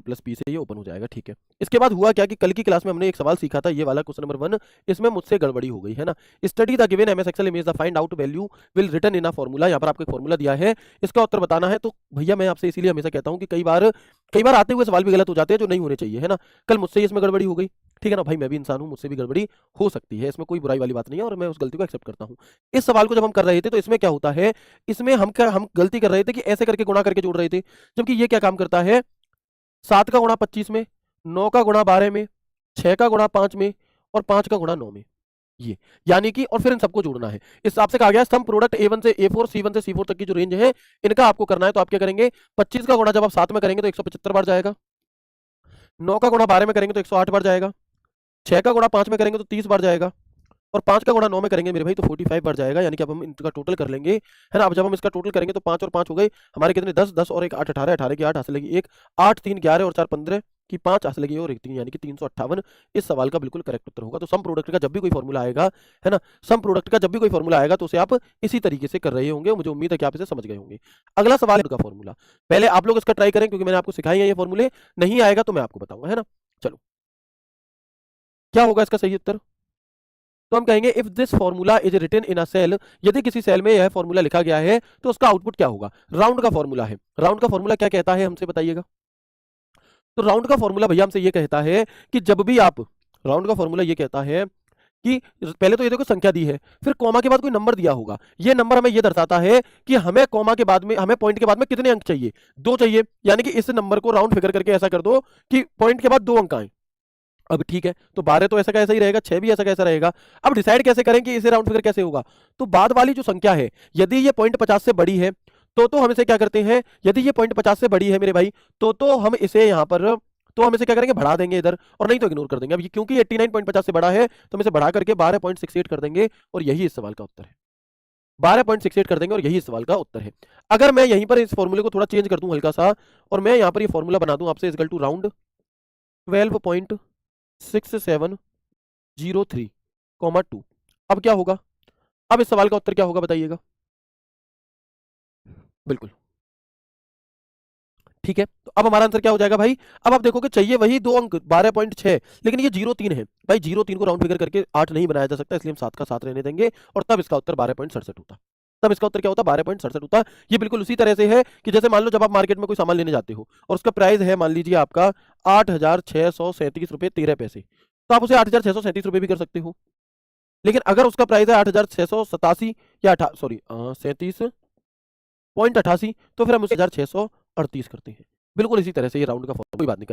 Plus P से ये open हो जाएगा। ठीक है, इसके बाद हुआ क्या कि कल की क्लास में हमने एक सवाल सीखा था, ये वाला क्वेश्चन नंबर 1, इसमें मुझसे गड़बड़ी हो गई है ना। Study the given MS Excel image the find out value will written in a formula. यहाँ पर आपको एक फॉर्मूला दिया है, इसका उत्तर बताना है। तो भैया मैं आपसे इसीलिए हमेशा कहता हूँ कि कई बार आते हुए सवाल भी गलत हो जाते हैं जो नहीं होने चाहिए, है ना। कल मुझसे ही इसमें गड़बड़ी हो गई, ठीक है ना भाई, मैं भी इंसान हूँ, मुझसे भी गड़बड़ी हो सकती है, इसमें कोई बुराई वाली बात नहीं है और मैं उस गलती को एक्सेप्ट करता हूँ। इस सवाल को जब हम कर रहे थे तो इसमें क्या होता है, इसमें हम गलती कर रहे थे कि ऐसे करके गुणा करके जोड़ रहे थे, जबकि ये क्या काम करता है, 7 का गुणा 25 में, 9 का गुणा 12 में, 6 का गुणा 5 में और 5 का गुणा 9 में, ये यानी कि और फिर इन सबको जोड़ना है। इस हिसाब से कहा गया सम प्रोडक्ट A1 से A4, C1 से C4 तक की जो रेंज है इनका आपको करना है। तो आप क्या करेंगे, 25 का गुणा जब आप 7 में करेंगे तो 175 बार जाएगा, 9 का गुणा 12 में करेंगे तो 108 बार जाएगा, 6 का गुणा 5 में करेंगे तो 30 बार जाएगा और 5 का गुणा 9 में करेंगे मेरे भाई तो 45 बार जाएगा। यानी कि अब हम इनका टोटल कर लेंगे, है ना। अब जब हम इसका टोटल करेंगे तो 5 और 5 हो गए हमारे कितने, 10, 10 और 1 8, 18, 18 की 8 हासिल लगी 1, 8 3 11 और 4 15 की 5 हासिल लगी और 1 3, यानी कि 358 इस सवाल का बिल्कुल करेक्ट उत्तर होगा। तो सम प्रोडक्ट का जब भी कोई फॉर्मूला आएगा, है ना, सम प्रोडक्ट का जब भी कोई फॉर्मूला आएगा तो उसे आप इसी तरीके से कर रहे होंगे। मुझे उम्मीद है कि आप इसे समझ गए होंगे। अगला सवाल है का फॉर्मूला, पहले आप लोग इसका ट्राई करें क्योंकि मैंने आपको सिखाई है ये फॉर्मूले, नहीं आएगा तो मैं आपको बताऊंगा, है ना। चलो क्या होगा इसका सही उत्तर, तो हम कहेंगे if this formula is written in a cell, यदि किसी सेल में यह फॉर्मूला लिखा गया है तो उसका आउटपुट क्या होगा। राउंड का फॉर्मूला है, राउंड का फॉर्मूला क्या कहता है हमसे बताइएगा। तो राउंड का फॉर्मूला भैया हमसे ये कहता है कि जब भी आप, राउंड का फॉर्मूला ये कहता है कि पहले तो ये देखो संख्या दी है, फिर कॉमा के बाद कोई नंबर दिया होगा, ये नंबर हमें ये दर्शाता है कि हमें कॉमा के बाद में, हमें पॉइंट के बाद में कितने अंक चाहिए, 2 चाहिए। यानी कि इस नंबर को राउंड फिगर करके ऐसा कर दो कि पॉइंट के बाद 2 अंक आए। अब ठीक है, तो 12 तो ऐसा का ऐसा ही रहेगा, 6 भी ऐसा कैसा रहेगा। अब डिसाइड कैसे करें कि इसे राउंड फिगर कैसे होगा, तो बाद वाली जो संख्या है यदि ये पॉइंट 50 से बड़ी है तो हम इसे क्या करते हैं, यदि ये पॉइंट 50 से बड़ी है मेरे भाई तो हम इसे यहाँ पर, तो हम इसे क्या करेंगे, बढ़ा देंगे इधर, और नहीं तो इग्नोर कर देंगे। अब ये क्योंकि 89.50 से बड़ा है तो हम इसे बढ़ा करके 12.68 कर देंगे और यही इस सवाल का उत्तर है। 12.68 कर देंगे और यही इस सवाल का उत्तर है। अगर मैं यहीं पर इस फॉर्मूले को थोड़ा चेंज कर दूं हल्का सा और मैं यहाँ पर ये फॉर्मूला बना दूं आपसे, इक्वल टू राउंड 12.6703, अब क्या होगा, अब इस सवाल का उत्तर क्या होगा बताइएगा। बिल्कुल ठीक है, तो अब हमारा आंसर क्या हो जाएगा भाई, अब आप देखोगे चाहिए वही 2 अंक 12.6, लेकिन ये 03 है भाई, 03 को राउंड फिगर करके 8 नहीं बनाया जा सकता, इसलिए हम 7 का 7 रहने देंगे और तब इसका उत्तर 12.67 होता। तब इसका उत्तर क्या होता, 12.67 होता। ये बिल्कुल उसी तरह से है कि जैसे मान लो जब आप मार्केट में कोई सामान लेने जाते हो और उसका प्राइस है मान लीजिए आपका 8,637 रुपये 13 पैसे, तो आप उसे 8,637 रुपये भी कर सकते हो। लेकिन अगर उसका प्राइस है 8,687 या 37.88, तो फिर हम उसे 1,638 करते हैं। बिल्कुल इसी तरह से ये राउंड का फॉर्मूला, कोई बात नहीं।